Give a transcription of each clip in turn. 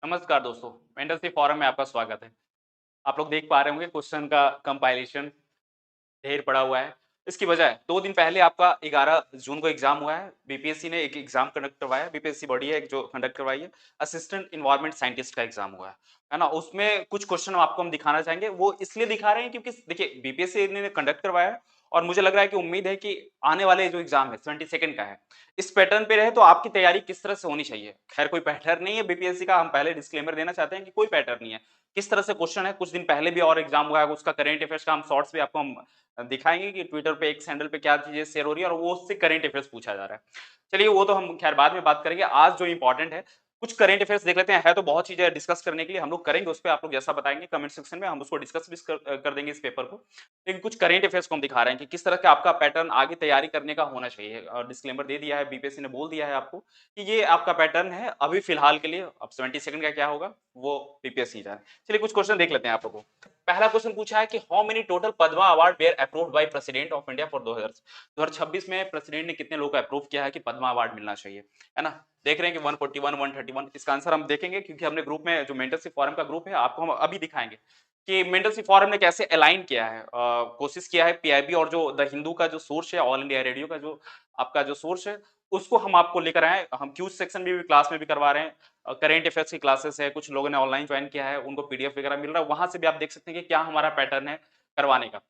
नमस्कार दोस्तों, mentorship forum में आपका स्वागत है। आप लोग देख पा रहे होंगे क्वेश्चन का कंपाइलेशन ढेर पड़ा हुआ है। इसकी वजह है 2 दिन पहले आपका 11 जून को एग्जाम हुआ है। बीपीएससी ने एक एग्जाम कंडक्ट करवाया है। बीपीएससी बॉडी है एक जो कंडक्ट करवाई है। असिस्टेंट एनवायरनमेंट साइंटिस्ट का एग्जाम हुआ है ना? उसमें कुछ क्वेश्चन आपको हम दिखाना चाहेंगे। वो इसलिए दिखा रहे हैं क्योंकि देखिए बीपीएससी ने कंडक्ट करवाया है और मुझे लग रहा है कि उम्मीद है कि आने वाले जो एग्जाम है 22 का है, इस पैटर्न पे रहे तो आपकी तैयारी किस तरह से होनी चाहिए। खैर कोई पैटर्न नहीं है बीपीएससी का, हम पहले डिस्क्लेमर देना चाहते हैं कि कोई पैटर्न नहीं है। किस तरह से क्वेश्चन है, कुछ दिन पहले भी और एग्जाम हुआ है, उसका करंट अफेयर्स का हम शॉर्ट्स भी आपको हम दिखाएँगे कि ट्विटर पे एक्स हैंडल पे क्या चीज़ें शेयर हो रही है और वो उससे करंट अफेयर्स पूछा जा रहा है। चलिए वो तो हम खैर बाद में बात करेंगे। आज जो इम्पोर्टेंट है, कुछ करंट अफेयर्स देख लेते हैं। है तो बहुत चीज़ें डिस्कस करने के लिए, हम लोग करेंगे उसपे, आप लोग जैसा बताएँगे कमेंट सेक्शन में हम उसको डिस्कस भी कर देंगे इस पेपर को। लेकिन कुछ करंट अफेयर्स को हम दिखा रहे हैं कि किस तरह का आपका पैटर्न आगे तैयारी करने का होना चाहिए। डिस्क्लेमर दे दिया है, बीपीएससी ने बोल दिया है आपको कि ये आपका पैटर्न है अभी फिलहाल के लिए। अब 22 का क्या होगा, वो बीपीएससी जाने। चलिए कुछ क्वेश्चन देख लेते हैं आप लोगों को। पहला क्वेश्चन पूछा है कि how many total Padma award were approved by president of India for 2026 में प्रेसिडेंट ने कितने लोगों को अप्रूव किया है कि पद्मा अवार्ड मिलना चाहिए, है ना? देख रहे हैं कि 141, 131। इसका आंसर हम देखेंगे क्योंकि हमने ग्रुप में जो मेंटरशिप फोरम का ग्रुप है आपको हम अभी दिखाएंगे कि मेंटरशिप फोरम ने कैसे अलाइन किया है। कोशिश किया है पीआईबी और जो द हिंदू का जो सोर्स है, ऑल इंडिया रेडियो का जो आपका जो सोर्स है, उसको हम आपको लेकर आए। हम क्यूज सेक्शन में भी क्लास में भी करवा रहे हैं। करेंट अफेयर्स की क्लासेस है, कुछ लोगों ने ऑनलाइन ज्वाइन किया है, उनको पीडीएफ वगैरह मिल रहा है, वहां से भी आप देख सकते हैं कि क्या हमारा पैटर्न है करवाने का।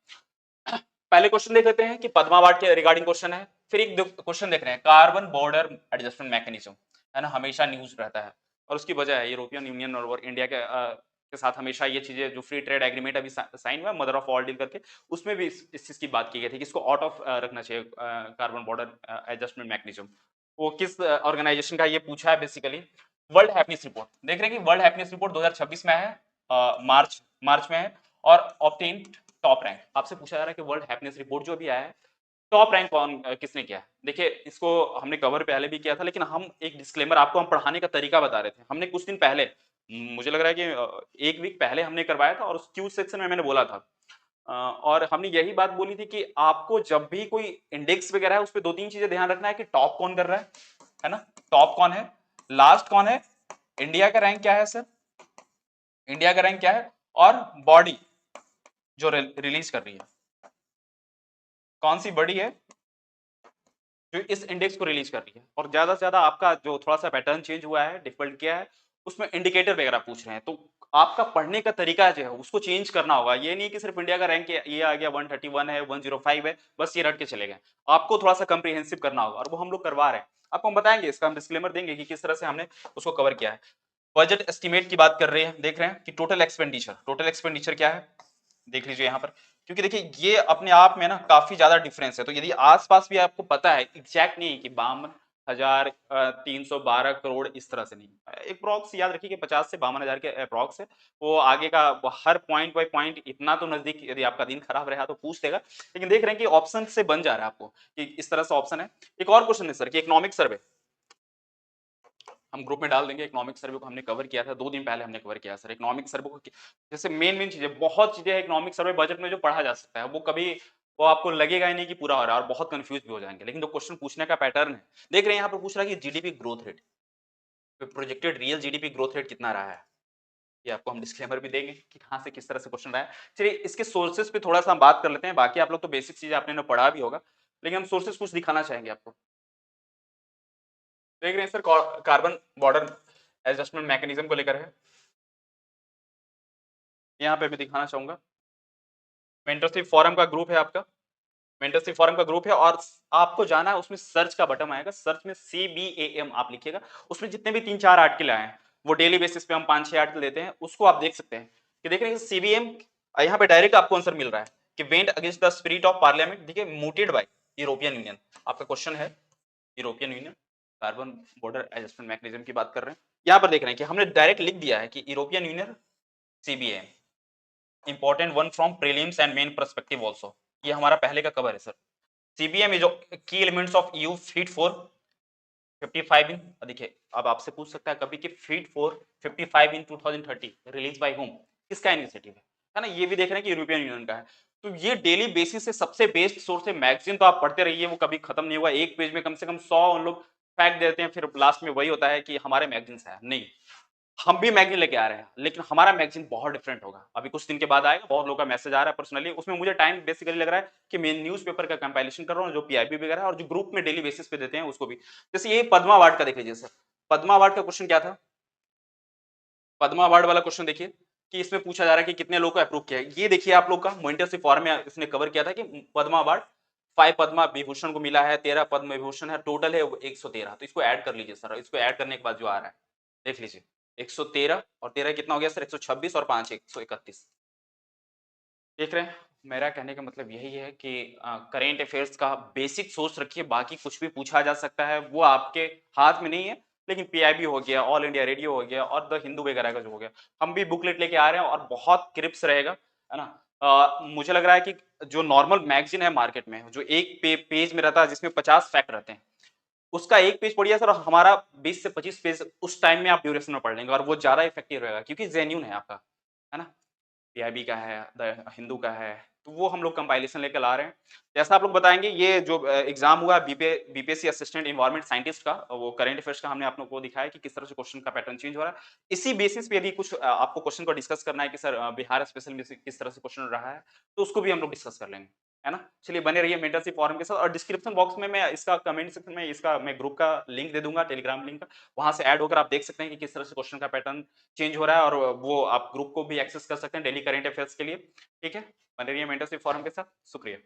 पहले क्वेश्चन देख लेते हैं कि पद्मा अवार्ड के रिगार्डिंग क्वेश्चन है। फिर एक क्वेश्चन देख रहे हैं, कार्बन बॉर्डर एडजस्टमेंट मैकेनिज्म, है ना? हमेशा न्यूज रहता है और उसकी वजह है यूरोपियन यूनियन और इंडिया के साथ हमेशा ये चीजें जो फ्री ट्रेड एग्रीमेंट अभी साइन हुआ मदर ऑफ ऑल डील करके, उसमें भी इस चीज की बात की गई थी कि इसको आउट ऑफ रखना चाहिए कार्बन बॉर्डर एडजस्टमेंट मैकेनिज्म। वो किस ऑर्गेनाइजेशन का ये पूछा है बेसिकली, वर्ल्ड हैप्पीनेस रिपोर्ट। देख रहे हैं कि वर्ल्ड हैप्पीनेस रिपोर्ट 2026 में है, मार्च मार्च में है और ऑब्टेन टॉप रैंक। आपसे पूछा जा रहा है कि वर्ल्ड हैप्पीनेस रिपोर्ट जो भी आया है, टॉप रैंक कौन किसने किया है? देखिए इसको हमने कवर पहले भी किया था, लेकिन हम एक डिस्क्लेमर आपको हम पढ़ाने का तरीका बता रहे थे। हमने कुछ दिन पहले मुझे लग रहा है कि 1 वीक पहले हमने करवाया था और उस क्यूज सेक्शन में मैंने बोला था। और हमने यही बात बोली थी कि आपको जब भी कोई इंडेक्स वगैरह है, उस पे 2-3 चीजें ध्यान रखना है कि टॉप कौन कर रहा है ना? टॉप कौन है, लास्ट कौन है, इंडिया का रैंक क्या है सर, इंडिया का रैंक क्या है, और बॉडी जो रिलीज कर रही है कौन सी बड़ी है जो इस इंडेक्स को रिलीज कर रही है। और ज्यादा से ज्यादा आपका जो थोड़ा सा पैटर्न चेंज हुआ है, डिफिकल्ट किया है, उसमें इंडिकेटर वगैरह पूछ रहे हैं, तो आपका पढ़ने का तरीका जो है उसको चेंज करना होगा। ये नहीं कि सिर्फ इंडिया का रैंक ये आ गया 131 है, 105 है, बस ये रट के चले गए। आपको थोड़ा सा कंप्रीहेंसिव करना होगा और वो हम लोग करवा रहे हैं। आपको हम बताएंगे, इसका हम डिस्क्लेमर देंगे कि किस तरह से हमने उसको कवर किया है। बजट एस्टिमेट की बात कर रहे हैं, देख रहे हैं कि टोटल एक्सपेंडिचर क्या है, देख लीजिए यहाँ पर। क्योंकि देखिए ये अपने आप में ना काफी ज्यादा डिफरेंस है, तो यदि आसपास भी आपको पता है, एग्जैक्ट नहीं कि 52,312 करोड़ इस तरह से नहीं, एक प्रॉक्स याद रखिए कि 50 से 52,000 के अप्रॉक्स है। वो आगे का वो हर पॉइंट बाय पॉइंट इतना तो नजदीक, यदि आपका दिन खराब रहा तो पूछ देगा, लेकिन देख रहे हैं कि ऑप्शन से बन जा रहा है आपको कि इस तरह से ऑप्शन है। एक और क्वेश्चन है सर कि इकोनॉमिक सर्वे हम ग्रुप में डाल देंगे। इकोनॉमिक सर्वे को हमने कवर किया था 2 दिन पहले, हमने कवर किया सर इकोनॉमिक सर्वे को। जैसे मेन चीजें, बहुत चीजें हैं इकोनॉमिक सर्वे बजट में जो पढ़ा जा सकता है, वो कभी वो आपको लगेगा ही नहीं कि पूरा हो रहा है और बहुत कंफ्यूज भी हो जाएंगे। लेकिन जो क्वेश्चन पूछने का पैटर्न है, देख रहे हैं यहाँ पर पूछ रहा है कि GDP growth rate, projected real GDP growth rate कितना रहा है। ये आपको हम डिस्क्लेमर भी देंगे कि कहाँ से किस तरह से क्वेश्चन रहा है। चलिए इसके सोर्सेस पे थोड़ा सा हम बात कर लेते हैं। बाकी आप लोग तो बेसिक चीजें आपने ना पढ़ा भी होगा, लेकिन हम सोर्सेस कुछ दिखाना चाहेंगे आपको। देख रहे हैं sir carbon border adjustment mechanism को लेकर है, यहाँ पे मैं दिखाना चाहूंगा। मेंटरशिप फोरम का ग्रुप है आपका, मेंटरशिप फोरम का ग्रुप है और आपको जाना है, उसमें सर्च का बटन आएगा, सर्च में CBAM आप लिखिएगा। उसमें जितने भी 3-4 आर्टिकल आए हैं, वो डेली बेसिस पे हम 5-6 आर्टिकल देते हैं, उसको आप देख सकते हैं कि देख रहे हैं CBM। यहाँ पे डायरेक्ट आपको आंसर मिल रहा है कि went against the spirit of parliament, देखिए मूटेड बाय यूरोपियन यूनियन। आपका क्वेश्चन है European union carbon border adjustment mechanism की बात कर रहे हैं। यहाँ पर देख रहे हैं कि हमने डायरेक्ट लिख दिया है कि European union CBAM, important one from prelims and main perspective also. ये हमारा पहले का कवर है सर। CBM इज की elements of EU feet for 55 इन, देखिए अब आपसे पूछ सकता है कभी कि feet for 55 in 2030 release by home, किसका इनिशिएटिव है ना? ये भी देख रहे हैं कि यूरोपियन यूनियन का है। तो ये डेली बेसिस से सबसे बेस्ट सोर्स है। मैगजीन तो आप पढ़ते रहिए, वो कभी खत्म नहीं हुआ। एक पेज में कम से कम 100 उन लोग फैक्ट देते हैं, फिर लास्ट में वही होता है कि हमारे मैगजीन है नहीं। हम भी मैगजीन लेके आ रहे हैं, लेकिन हमारा मैगजीन बहुत डिफरेंट होगा। अभी कुछ दिन के बाद आएगा, बहुत लोगों का मैसेज आ रहा है पर्सनली, उसमें मुझे टाइम बेसिकली लग रहा है कि मैं न्यूज़पेपर का कंपाइलेशन कर रहा हूँ, जो पीआईबी वगैरह है और जो ग्रुप में डेली बेसिस पे देते हैं उसको भी। जैसे ये पद्मा अवार्ड का देख लीजिए सर, पद्मा अवार्ड का क्वेश्चन क्या था? पद्मा अवार्ड वाला क्वेश्चन देखिए कि इसमें पूछा जा रहा है कि कितने लोगों को अप्रूव किया है। ये देखिए आप लोग का मोइंटरसी फॉरम में इसने कवर किया था कि पद्मा अवार्ड 5 पद्मा विभूषण को मिला है, 13 पद्म विभूषण है, टोटल है 113। तो इसको ऐड कर लीजिए सर, इसको ऐड करने के बाद जो आ रहा है, देख लीजिए 113 और 13 कितना हो गया सर? 126 और 5 131। देख रहे हैं? मेरा कहने का मतलब यही है कि करेंट अफेयर्स का बेसिक सोच रखिए, बाकी कुछ भी पूछा जा सकता है, वो आपके हाथ में नहीं है। लेकिन पीआईबी हो गया, ऑल इंडिया रेडियो हो गया और द हिंदू वगैरह का जो हो गया, हम भी बुकलेट लेके आ रहे हैं और बहुत क्रिप्स रहेगा, है ना? मुझे लग रहा है कि जो नॉर्मल मैगजीन है मार्केट में, जो एक पेज में रहता है जिसमें 50 फैक्ट रहते हैं, उसका एक पेज पढ़िए सर, हमारा 20 से 25 पेज उस टाइम में आप ड्यूरेशन में पढ़ लेंगे और वो ज्यादा इफेक्टिव रहेगा क्योंकि जेन्यून है आपका, है ना? पीआईबी का है, द हिंदू का है, तो वो हम लोग कंपाइलेशन लेकर ला रहे हैं। जैसा आप लोग बताएँगे ये जो एग्ज़ाम हुआ बीपीएससी असिस्टेंट एनवायरनमेंट साइंटिस्ट का, वो करंट अफेयर्स का हमने आप लोगों को दिखाया कि किस तरह से क्वेश्चन का पैटर्न चेंज हो रहा है। इसी बेसिस पे यदि कुछ आपको क्वेश्चन को डिस्कस करना है कि सर बिहार स्पेशल में से किस तरह से क्वेश्चन रहा है, तो उसको भी हम लोग डिस्कस कर लेंगे, है ना? चलिए बने रहिए मेंटरशिप फोरम के साथ और डिस्क्रिप्शन बॉक्स में मैं इसका कमेंट सेक्शन में इसका मैं ग्रुप का लिंक दे दूँगा, टेलीग्राम लिंक का। वहाँ से ऐड होकर आप देख सकते हैं कि किस तरह से क्वेश्चन का पैटर्न चेंज हो रहा है और वो आप ग्रुप को भी एक्सेस कर सकते हैं डेली करंट अफेयर्स के लिए। ठीक है? बने रहिए मेंटरशिप फोरम के साथ। शुक्रिया।